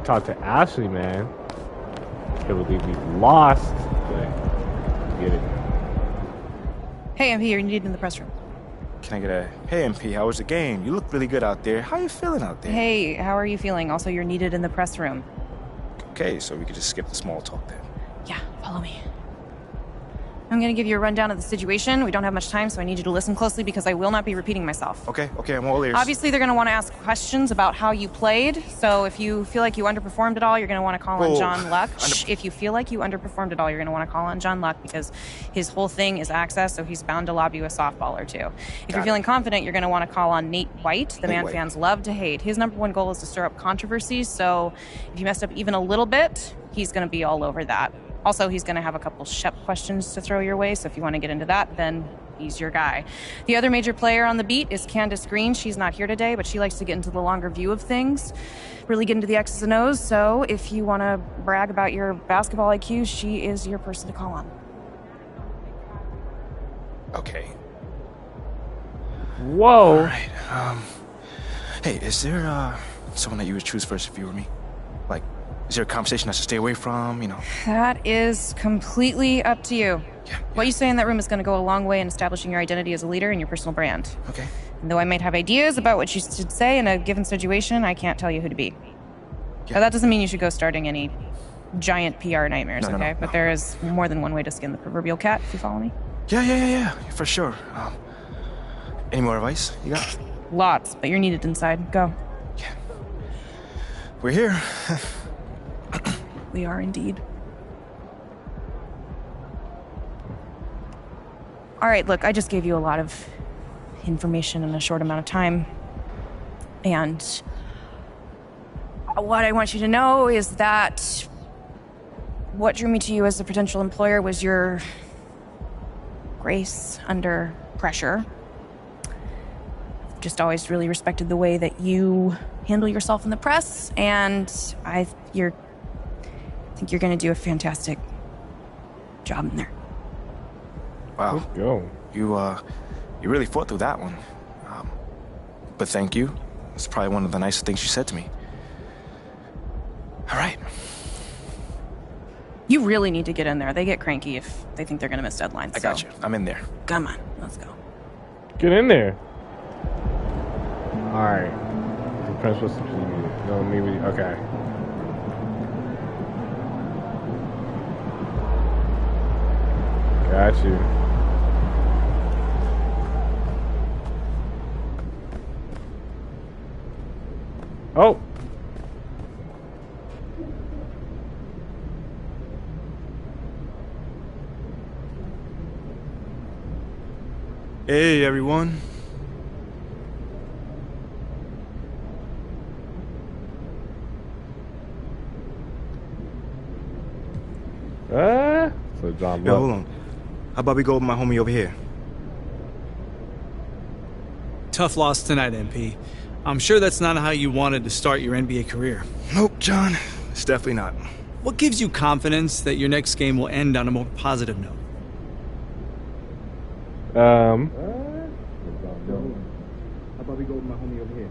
talk to Ashley, man. Can't believe we lost, but get it. Hey, MP, you're needed in the press room. Can I get a, hey MP, how was the game? You look really good out there. How you feeling out there? Hey, how are you feeling? Also, you're needed in the press room. Okay, so we could just skip the small talk then. Yeah, follow me. I'm gonna give you a rundown of the situation. We don't have much time, so I need you to listen closely because I will not be repeating myself. Okay, I'm all ears. Obviously, they're gonna want to ask questions about how you played, so if you feel like you underperformed at all, you're gonna want to call on John Luck. If you feel like you underperformed at all, you're gonna want to call on John Luck because his whole thing is access, so he's bound to lob you a softball or two. If you're feeling confident, you're gonna want to call on Nate White, the man fans love to hate. His #1 goal is to stir up controversies, so if you messed up even a little bit, he's gonna be all over that. Also, he's going to have a couple Shep questions to throw your way, so if you want to get into that, then he's your guy. The other major player on the beat is Candace Green. She's not here today, but she likes to get into the longer view of things, really get into the X's and O's, so if you want to brag about your basketball IQ, she is your person to call on. Okay. Whoa. All right. Hey, is there someone that you would choose first if you were me? Like, is there a conversation I should stay away from, you know? That is completely up to you. Yeah. What you say in that room is going to go a long way in establishing your identity as a leader and your personal brand. Okay. And though I might have ideas about what you should say in a given situation, I can't tell you who to be. Yeah. But that doesn't mean you should go starting any giant PR nightmares, okay? No. But there is more than one way to skin the proverbial cat, if you follow me. Yeah, for sure. Any more advice you got? Lots, but you're needed inside. Go. Yeah. We're here. We are indeed. All right, look, I just gave you a lot of information in a short amount of time. And what I want you to know is that what drew me to you as a potential employer was your grace under pressure. I've just always really respected the way that you handle yourself in the press, and I think you're going to do a fantastic job in there. Wow. Let's go. You really fought through that one. But thank you. It's probably one of the nicest things you said to me. All right. You really need to get in there. They get cranky if they think they're going to miss deadlines. I got you. I'm in there. Come on, let's go. Get in there. All right. The principal substitute. No, maybe. Okay. Got you. Oh. Hey, everyone. So John Yo, Luck. hold on. How about we go with my homie over here? Tough loss tonight, MP. I'm sure that's not how you wanted to start your NBA career. Nope, John. It's definitely not. What gives you confidence that your next game will end on a more positive note? How about we go with my homie over here?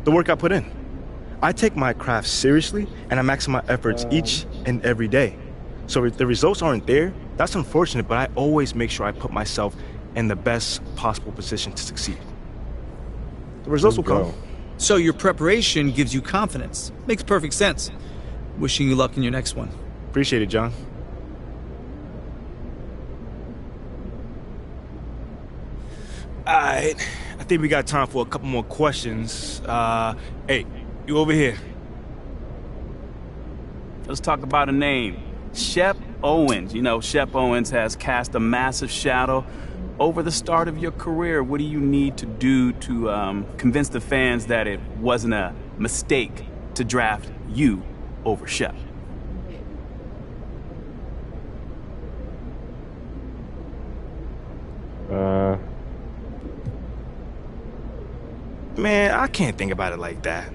The work I put in. I take my craft seriously, and I maximize my efforts each and every day. So if the results aren't there, that's unfortunate, but I always make sure I put myself in the best possible position to succeed. The results will come. So your preparation gives you confidence. Makes perfect sense. Wishing you luck in your next one. Appreciate it, John. All right, I think we got time for a couple more questions. Hey, you over here. Let's talk about a name. Shep Owens. You know, Shep Owens has cast a massive shadow over the start of your career. What do you need to do to convince the fans that it wasn't a mistake to draft you over Shep? Man, I can't think about it like that.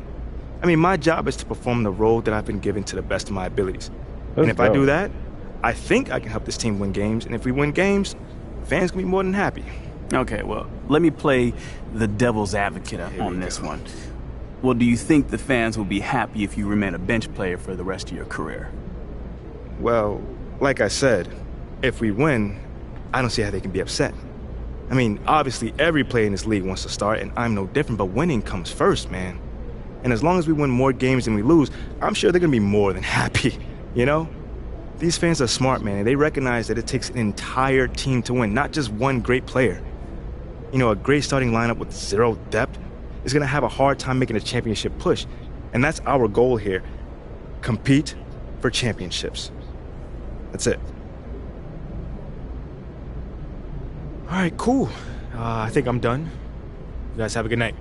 I mean, my job is to perform the role that I've been given to the best of my abilities. And if I do that, I think I can help this team win games, and if we win games, fans can be more than happy. Okay, well, let me play the devil's advocate on this one. Well, do you think the fans will be happy if you remain a bench player for the rest of your career? Well, like I said, if we win, I don't see how they can be upset. I mean, obviously every player in this league wants to start, and I'm no different, but winning comes first, man. And as long as we win more games than we lose, I'm sure they're gonna be more than happy, you know? These fans are smart, man, and they recognize that it takes an entire team to win, not just one great player. You know, a great starting lineup with zero depth is gonna have a hard time making a championship push. And that's our goal here. Compete for championships. That's it. All right, cool. I think I'm done. You guys have a good night.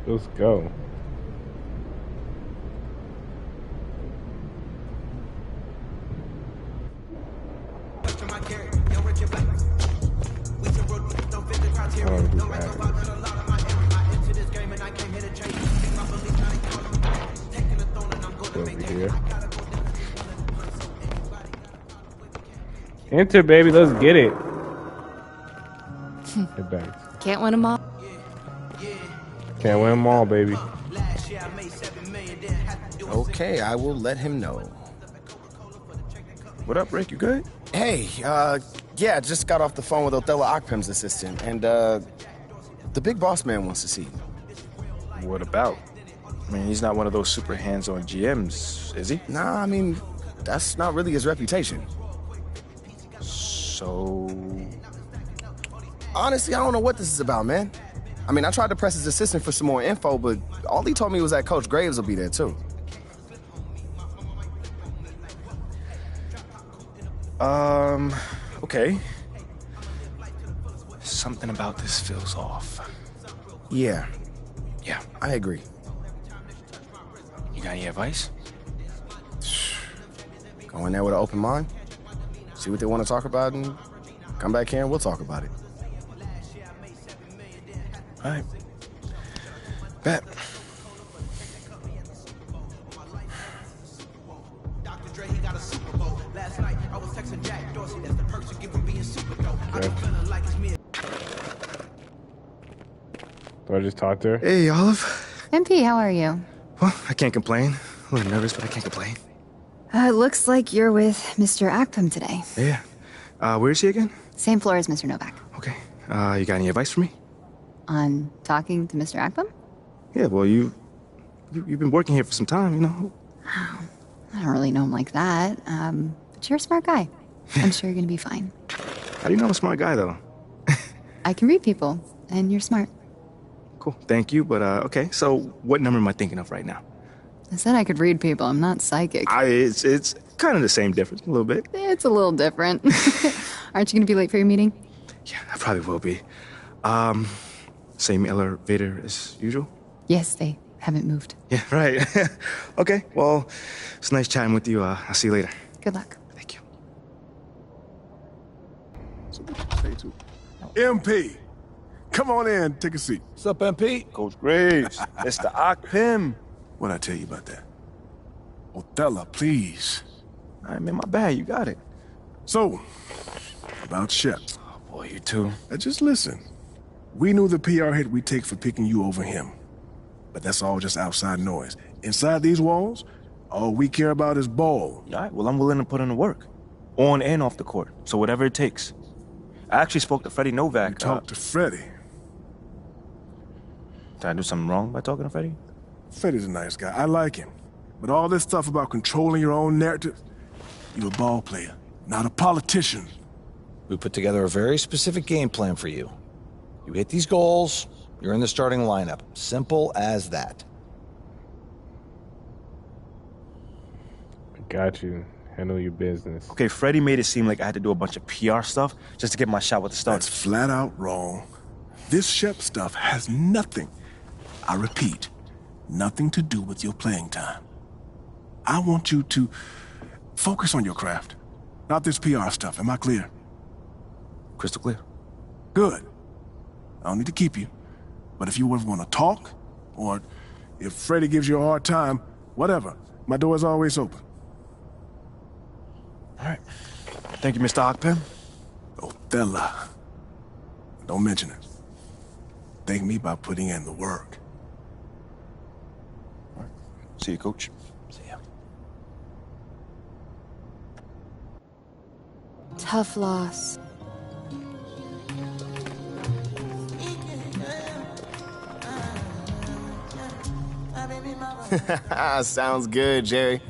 Let's go. Over here. Enter, baby. Let's get it. Get back. Can't win them all. Can't win them all, baby. Okay, I will let him know. What up, Rick? You good? Hey, yeah, just got off the phone with LeoTheMvp's assistant, and, the big boss man wants to see you. What about? I mean, he's not one of those super hands-on GMs, is he? Nah, I mean, that's not really his reputation. So... Honestly, I don't know what this is about, man. I mean, I tried to press his assistant for some more info, but all he told me was that Coach Graves will be there, too. Okay. Something about this feels off. Yeah, Yeah. I agree. You got any advice? Go in there with an open mind, see what they want to talk about, and come back here and we'll talk about it. All right. Bet. Do I just talk to her? Hey, Olive. MP, how are you? Well, I can't complain. A little nervous, but I can't complain. It looks like you're with Mr. Ackham today. Yeah. Where is he again? Same floor as Mr. Novak. Okay. You got any advice for me? On talking to Mr. Ackham? Yeah, well, you've been working here for some time, you know. I don't really know him like that. But you're a smart guy. I'm sure you're gonna be fine. How do you know I'm a smart guy, though? I can read people, and you're smart. Cool. Thank you, but okay. So, what number am I thinking of right now? I said I could read people. I'm not psychic. It's kind of the same difference, a little bit. It's a little different. Aren't you gonna be late for your meeting? Yeah, I probably will be. Same elevator as usual? Yes, they haven't moved. Yeah, right. Okay, well, it's nice chatting with you. I'll see you later. Good luck. Thank you. MP, come on in, take a seat. What's up, MP? Coach Graves, Mr. Akpim. What'd I tell you about that? Othello, please. I'm in my bag, you got it. So, about Shep. Oh, boy, you too. Just listen. We knew the PR hit we'd take for picking you over him. But that's all just outside noise. Inside these walls, all we care about is ball. All right, well, I'm willing to put in the work. On and off the court, so whatever it takes. I actually spoke to Freddie Novak. You talked to Freddie. Did I do something wrong by talking to Freddie? Freddie's a nice guy. I like him. But all this stuff about controlling your own narrative, you're a ball player, not a politician. We put together a very specific game plan for you. You hit these goals, you're in the starting lineup. Simple as that. I got you. Handle your business. Okay, Freddie made it seem like I had to do a bunch of PR stuff just to get my shot with the Stars. That's flat out wrong. This Shep stuff has nothing, I repeat, nothing to do with your playing time. I want you to focus on your craft, not this PR stuff. Am I clear? Crystal clear. Good. I don't need to keep you. But if you ever want to talk, or if Freddie gives you a hard time, whatever, my door is always open. Thank you, Mr. Ockpim. Othello. Don't mention it. Thank me by putting in the work. See you, Coach. See ya. Tough loss. Sounds good, Jerry.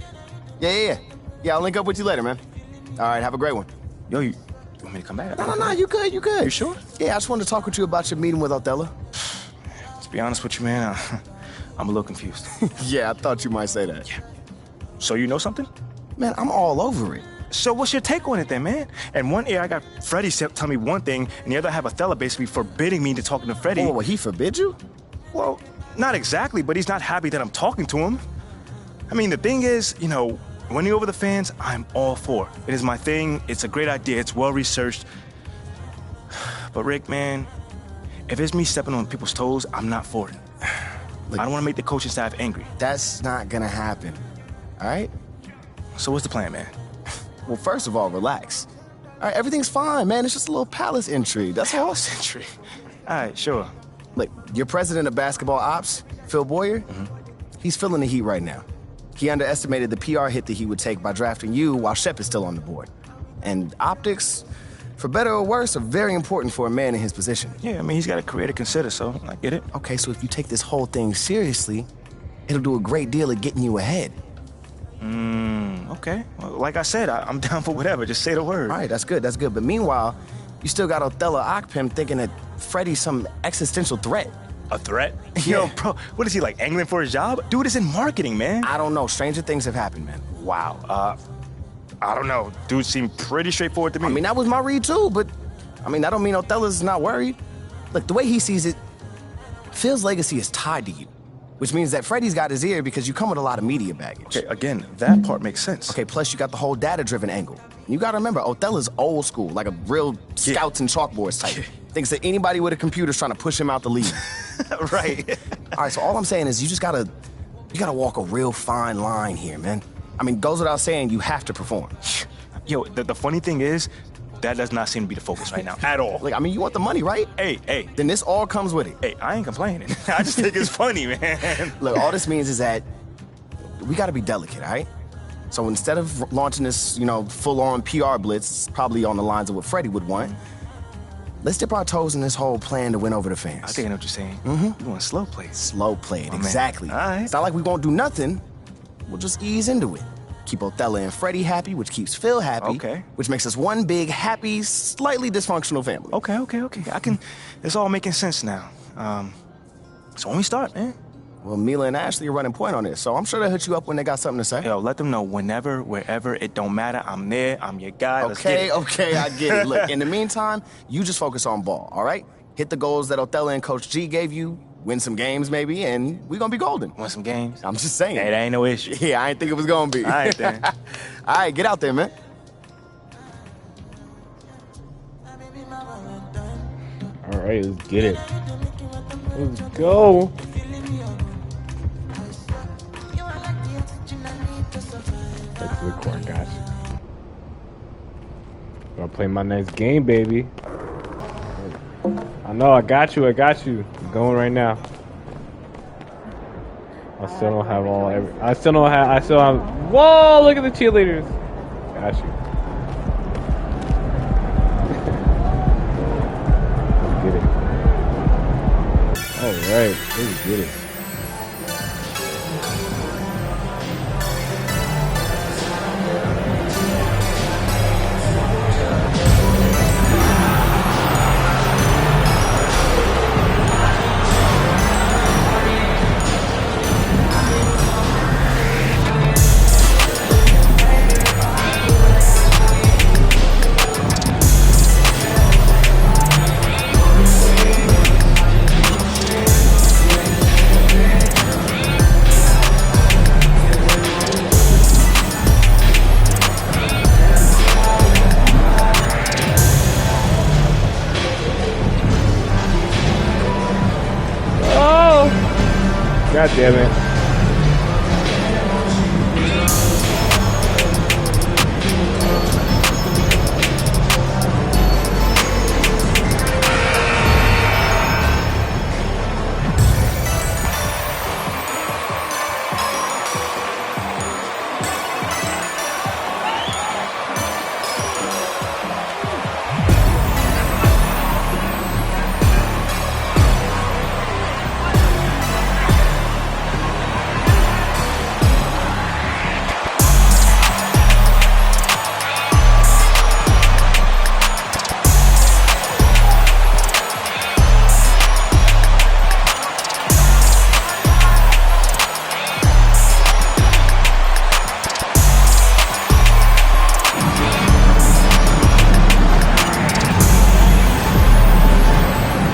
Yeah, I'll link up with you later, man. All right, have a great one. Yo, you want me to come back? No, you good. You sure? Yeah, I just wanted to talk with you about your meeting with Othello. To be honest with you, man, I'm a little confused. Yeah, I thought you might say that. Yeah. So you know something? Man, I'm all over it. So what's your take on it then, man? And one ear I got Freddie tell me one thing, and the other I have Othello basically forbidding me to talking to Freddie. Oh, well, he forbid you? Well, not exactly, but he's not happy that I'm talking to him. I mean, the thing is, you know, winning over the fans, I'm all for. It is my thing. It's a great idea. It's well-researched. But Rick, man, if it's me stepping on people's toes, I'm not for it. Look, I don't want to make the coaching staff angry. That's not gonna happen, all right? So what's the plan, man? Well, first of all, relax. All right, everything's fine, man. It's just a little palace intrigue, that's all. Century. All right, sure. Look, your president of basketball ops, Phil Boyer, he's feeling the heat right now. He underestimated the PR hit that he would take by drafting you while Shep is still on the board. And optics, for better or worse, are very important for a man in his position. Yeah, I mean, he's got a career to consider, so I get it. Okay, so if you take this whole thing seriously, it'll do a great deal of getting you ahead. Okay. Well, like I said, I'm down for whatever. Just say the word. All right, that's good. But meanwhile, you still got Othello Ockpim thinking that Freddie's some existential threat. A threat? Yeah. Yo, bro, what is he, like, angling for his job? Dude is in marketing, man. I don't know. Stranger things have happened, man. Wow. I don't know. Dude seemed pretty straightforward to me. I mean, that was my read, too, but, I mean, that don't mean Othello's not worried. Look, the way he sees it, Phil's legacy is tied to you, which means that Freddie's got his ear because you come with a lot of media baggage. Okay, again, that part makes sense. Okay, plus you got the whole data-driven angle. You gotta remember, Othello's old school, like a real scouts and chalkboards type. Thinks that anybody with a computer's trying to push him out the league. Right. All right, so all I'm saying is you gotta walk a real fine line here, man. I mean, goes without saying, you have to perform. Yo, the funny thing is, that does not seem to be the focus right now, at all. Like, I mean, you want the money, right? Hey. Then this all comes with it. Hey, I ain't complaining. I just think it's funny, man. Look, all this means is that we gotta be delicate, all right? So instead of launching this, full-on PR blitz, probably on the lines of what Freddie would want, let's dip our toes in this whole plan to win over the fans. I think I know what you're saying. Mm-hmm. You want slow play. Slow play it, Oh, exactly. All right. It's not like we won't do nothing. We'll just ease into it. Keep Othello and Freddie happy, which keeps Phil happy. Okay. Which makes us one big, happy, slightly dysfunctional family. Okay. It's all making sense now. So when we start, man. Well, Mila and Ashley are running point on this, so I'm sure they'll hit you up when they got something to say. Yo, let them know whenever, wherever, it don't matter. I'm there. I'm your guy. Let's get it. Okay, I get it. Look, in the meantime, you just focus on ball, all right? Hit the goals that Othello and Coach G gave you, win some games maybe, and we're gonna be golden. Want some games? I'm just saying. Hey, that ain't no issue. Yeah, I didn't think it was gonna be. All right, then. All right, get out there, man. All right, let's get it. Let's go. That's the court, guys. Gonna play my next game, baby. I know, I got you. I'm going right now. I still don't have whoa, look at the cheerleaders. Got you. Let's get it. Alright, let's get it. God damn it.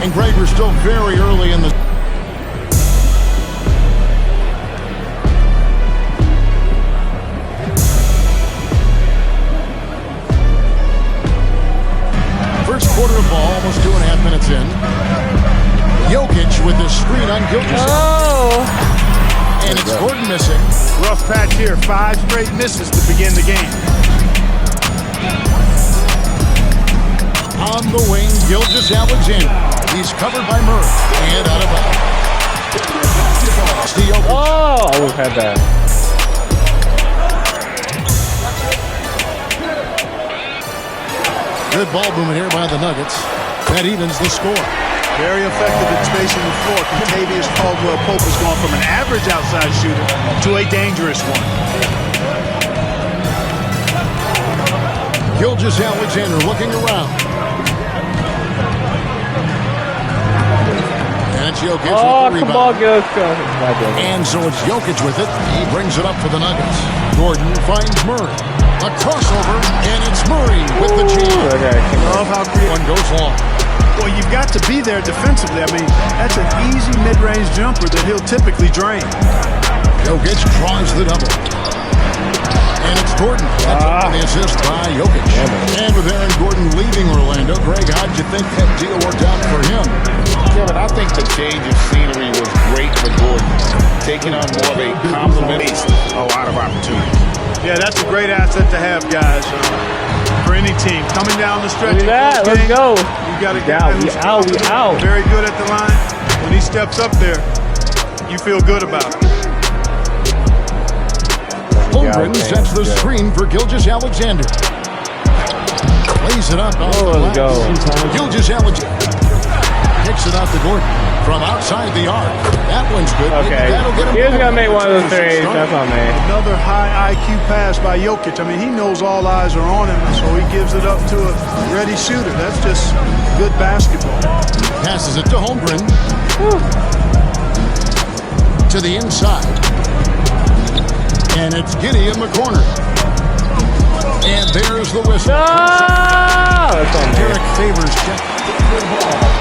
And Greg, we're still very early in the... First quarter of ball, almost 2.5 minutes in. Jokic with the screen on Gilgeous. Oh! And it's Gordon missing. Rough patch here. 5 straight misses to begin the game. On the wing, Gilgeous-Alexander. He's covered by Murray. And out of bounds. Oh, I would have had that. Good ball movement here by the Nuggets. That evens the score. Very effective at spacing the floor. Contavious Caldwell-Pope has gone from an average outside shooter to a dangerous one. Gilgeous-Alexander looking around. And it's Jokic with the come rebound. on, Gilgeous. And so it's Jokic with it. He brings it up for the Nuggets. Gordon finds Murray. A crossover, and it's Murray with the jam. Love how creative. One goes long. Well, you've got to be there defensively. I mean, that's an easy mid-range jumper that he'll typically drain. Jokic draws the double. And it's Gordon. The assist by Jokic. And with Aaron Gordon leaving Orlando, Greg, how'd you think that deal worked out for him? Kevin, I think the change of scenery was great for Gordon. Taking on more of a compliment, a lot of opportunities. Yeah, that's a great asset to have, guys. For any team coming down the stretch. Look at that. Let's go. You got a guy who's out. very good at the line. When he steps up there, you feel good about it. Holmgren sets the screen for Gilgeous-Alexander. Lays it up. Let's go. Gilgeous-Alexander kicks it out to Gordon from outside the arc. That one's good. Okay. He's going to make one of those threes. That's on me. Another high IQ pass by Jokic. I mean, he knows all eyes are on him, so he gives it up to a ready shooter. That's just good basketball. Passes it to Holmgren. To the inside. And it's Giddey in the corner. And there's the whistle. No! That's on me. Derek Favors check. Good ball.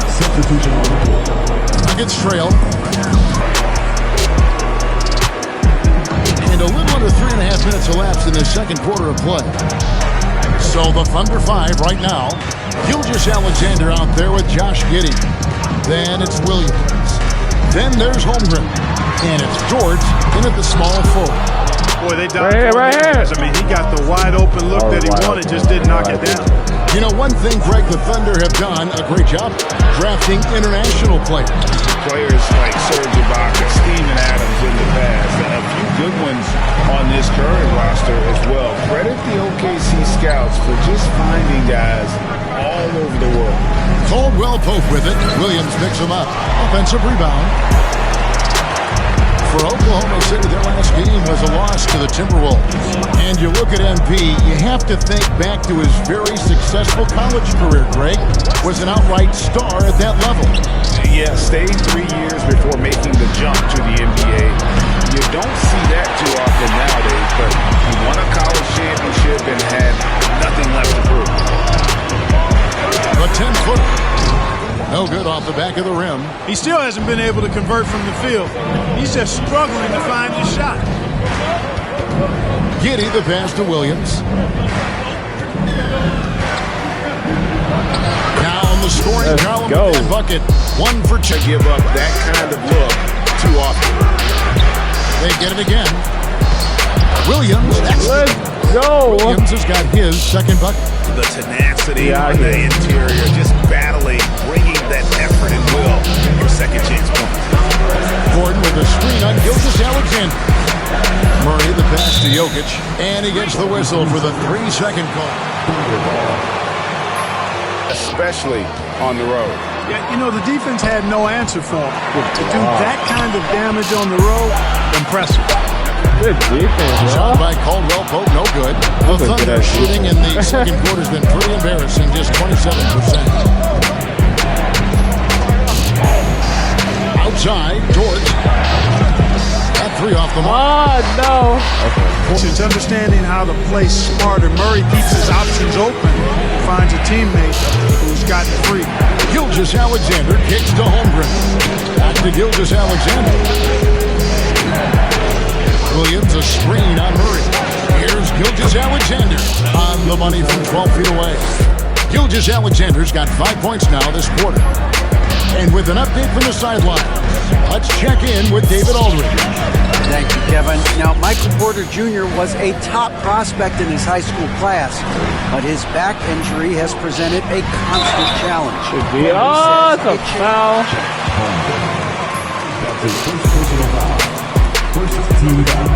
Substitution on the court. Nuggets trail. And a little under 3.5 minutes elapsed in the second quarter of play. So the Thunder 5 right now. Gilgeous-Alexander out there with Josh Giddey. Then it's Williams. Then there's Holmgren. And it's George in at the small forward. Boy, they died right here. I mean, he got the wide open look that he wanted, just didn't knock it down. You know, one thing, Greg, the Thunder have done a great job drafting international players. Players like Serge Ibaka, Steven Adams in the past, and a few good ones on this current roster as well. Credit the OKC scouts for just finding guys all over the world. Caldwell-Pope with it. Williams picks him up. Offensive rebound. For Oklahoma City, their last game was a loss to the Timberwolves. And you look at MP, you have to think back to his very successful college career, Greg. Was an outright star at that level. Yeah, stayed 3 years before making the jump to the NBA. You don't see that too often nowadays, but he won a college championship and had nothing left to prove. A 10-footer. No good off the back of the rim. He still hasn't been able to convert from the field. He's just struggling to find his shot. Giddey the pass to Williams. Down the scoring column with that bucket. One for two. Give up that kind of look too often. They get it again. Williams. Let's go. Williams has got his second bucket. The tenacity on the interior, just battling, bringing that effort and will for second chance points. Gordon with a screen on Gilgeous-Alexander. Murray the pass to Jokic, and he gets the whistle for the 3-second call. Especially on the road. Yeah, you know, the defense had no answer for him. To do that kind of damage on the road, impressive. Good defense, Shot by Caldwell-Pope, no good. The Thunder shooting in the second quarter has been pretty embarrassing, just 27%. Outside, George. That three off the mark. Oh, no. It's understanding how to play smarter. Murray keeps his options open finds a teammate who's gotten free. Gilgeous Alexander kicks to Holmgren. Back to Gilgeous Alexander. Williams a screen on Murray. Here's Gilgeous Alexander on the money from 12 feet away. Gilgeous Alexander's got 5 points now this quarter. And with an update from the sideline, let's check in with David Aldridge. Thank you, Kevin. Now, Michael Porter Jr. was a top prospect in his high school class, but his back injury has presented a constant challenge. Oh, it's a foul. That's his first personal foul. First team foul.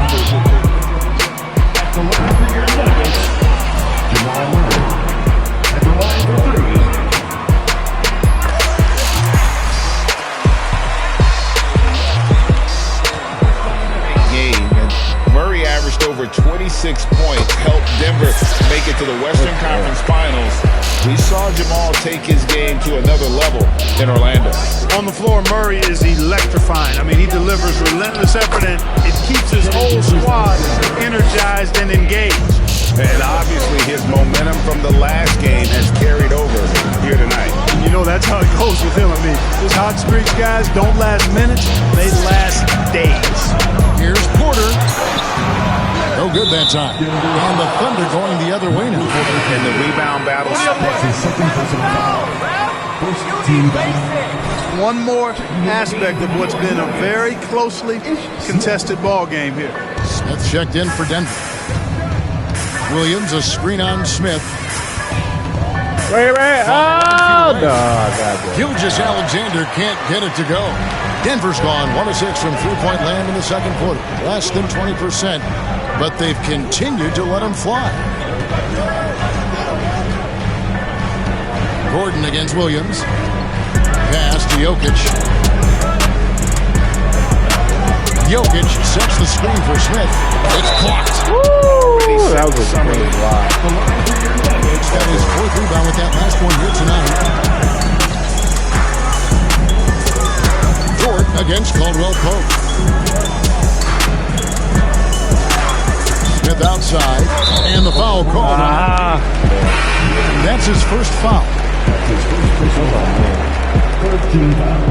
At the line for your Nuggets, Jamal Murray. At the line for 3. Murray averaged over 26 points, helped Denver make it to the Western Conference Finals. We saw Jamal take his game to another level in Orlando. On the floor, Murray is electrifying. I mean, he delivers relentless effort, and it keeps his whole squad energized and engaged. And obviously his momentum from the last game has carried over here tonight. You know, that's how it goes with him. I mean, his hot streaks, guys, don't last minutes, they last days. Here's Porter. No good that time. And the Thunder going the other way now. In the rebound battle. That's his second personal foul. First team foul. One more aspect of what's been a very closely contested ball game here. Smith checked in for Denver. Williams a screen on Smith. Wait. Oh, no. Gilgeous Alexander can't get it to go. Denver's gone 1 of 6 from three-point land in the second quarter. Less than 20%, but they've continued to let him fly. Gordon against Williams. Pass to Jokic. Jokic sets the screen for Smith. It's blocked. Woo! That was a summer block. Got his 4th rebound with that last one here tonight. Dort against Caldwell Pope. Smith outside, and the foul called. That's his first foul. That's his first personal foul. 13 foul.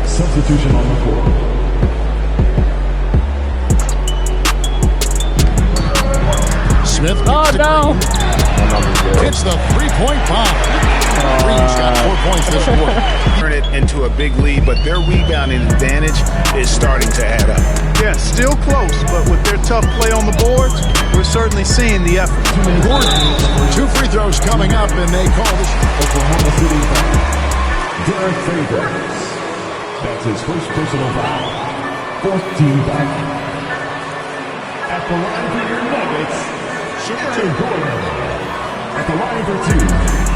Substitution on the court. Smith hits the three-point bomb. Green's got 4 points this quarter. Turn it into a big lead, but their rebounding advantage is starting to add up. Yeah, still close, but with their tough play on the boards, we're certainly seeing the effort. Gordon, 2 free throws coming up, and they call this Oklahoma City foul. Derek Favors. That's his first personal foul. 4th team foul. At the line for your Nuggets, Jay Gordon. At the line for 2.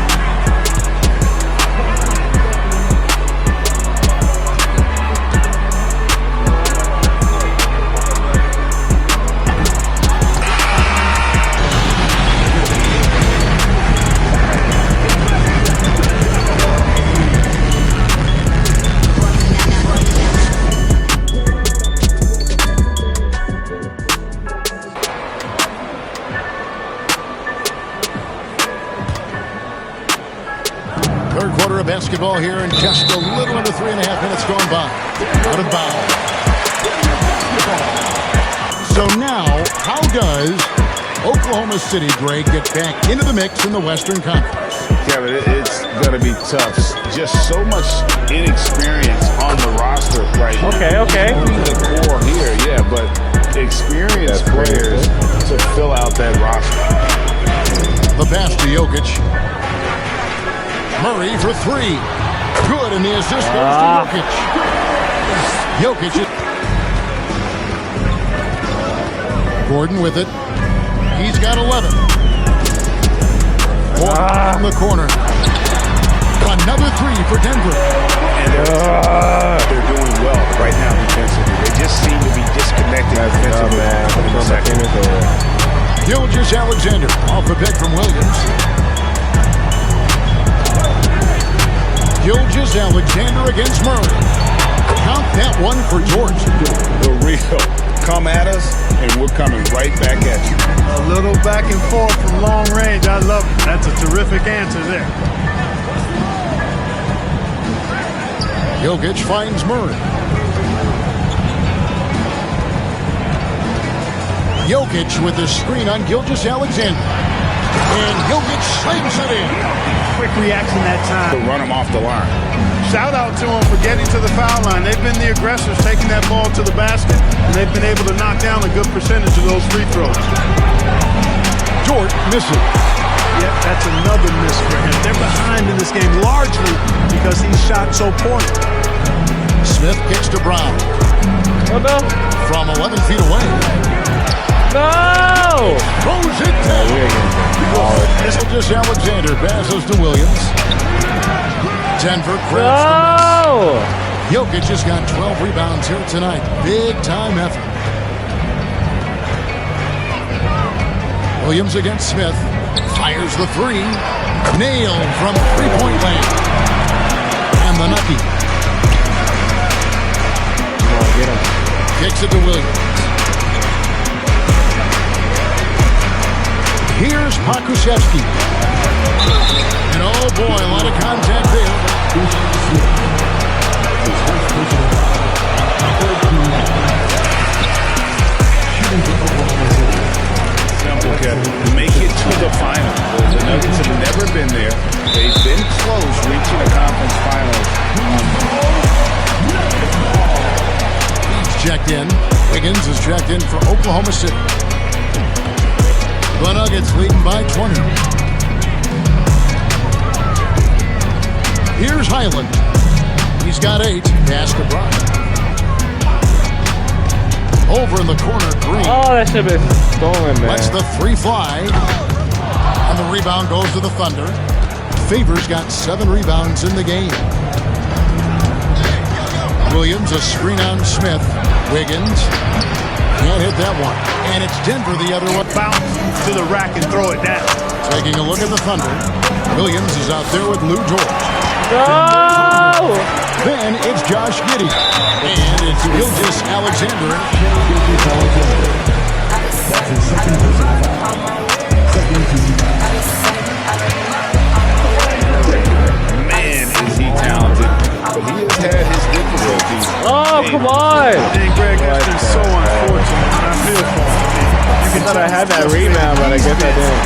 Basketball here in just a little under 3.5 minutes gone by. Out of bounds. So now, how does Oklahoma City, Greg, get back into the mix in the Western Conference? Kevin, it's going to be tough. Just so much inexperience on the roster right now. Okay. Only the core here, yeah, but experienced players to fill out that roster. The pass to Jokic. Murray for 3. Good, and the assist goes to Jokic. Jokic. Gordon with it. He's got 11. From the corner. Another 3 for Denver. And they're doing well right now defensively. They just seem to be disconnected defensively. Gilgeous Alexander off the pick from Williams. Gilgeous Alexander against Murray. Count that one for George. The real Come at us, and we're coming right back at you. A little back and forth from long range. I love it. That's a terrific answer there. Jokic finds Murray. Jokic with the screen on Gilgeous-Alexander. And Jokic slings it in. Quick reaction that time. To run him off the line. Shout out to them for getting to the foul line. They've been the aggressors, taking that ball to the basket, and they've been able to knock down a good percentage of those free throws. Dort misses. Yeah, that's another miss for him. They're behind in this game largely because he shot so poorly. Smith kicks to Brown. Oh no! From 11 feet away. No! Throws it down. Gilgeous-Alexander passes to Williams. Denver grabs the miss. Jokic has got 12 rebounds here tonight. Big time effort. Williams against Smith. Fires the three. Nailed from three-point land. And the Nucky. Come on, get him. Kicks it to Williams. Here's Pakushevsky. And oh boy, a lot of contact there. Simple, Kevin. Make it to the final. The Nuggets have never been there. They've been close reaching the conference finals. He's checked in. Wiggins is checked in for Oklahoma City. The Nuggets leading by 20. Here's Highland. He's got 8. Pass to Brown. Over in the corner, Green. Oh, that should have been stolen, man. Lets the three fly. And the rebound goes to the Thunder. Favors got 7 rebounds in the game. Williams, a screen on Smith. Wiggins. Can't hit that one. And it's Denver the other one. Bounce to the rack and throw it down. Taking a look at the Thunder. Williams is out there with Lou George. No! Then it's Josh Giddey. And it's Gilgeous-Alexander. That's his second personal foul. Second team foul. Man, is he talented. But he has had his difficulties. Oh, come on! And Greg, that's been so unfortunate. I feel for him. I thought I had that rebound, but I guess I didn't.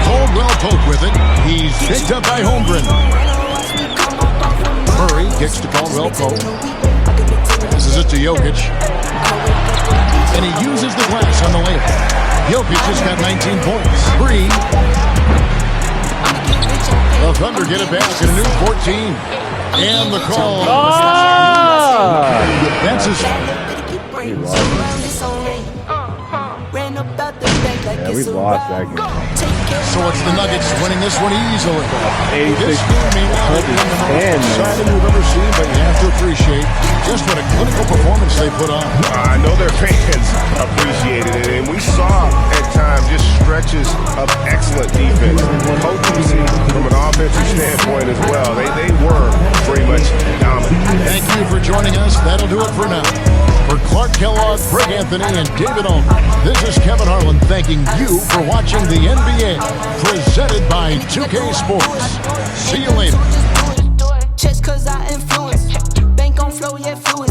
Caldwell Pope with it. He's picked up by Holmgren. Murray kicks to Caldwell Pope. Passes it to Jokic. And he uses the glass on the layup. Jokic has got 19 points. 3. The Thunder get it back in a new 14. And the call. That's his. Yeah, we lost that game. So it's the Nuggets winning this one easily. 86 This game may not be the most 10, exciting we've ever seen, but you have to appreciate just what a clinical performance they put on. I know their fans appreciated it, and we saw at times just stretches of excellent defense. Potency from an offensive standpoint as well. They were pretty much dominant. Thank you for joining us. That'll do it for now. For Clark Kellogg, Greg Anthony, and David Omer, this is Kevin Harlan thanking you for watching the NBA, presented by 2K Sports. See you later. Just cause I influence, bank on flow, yeah, fluid.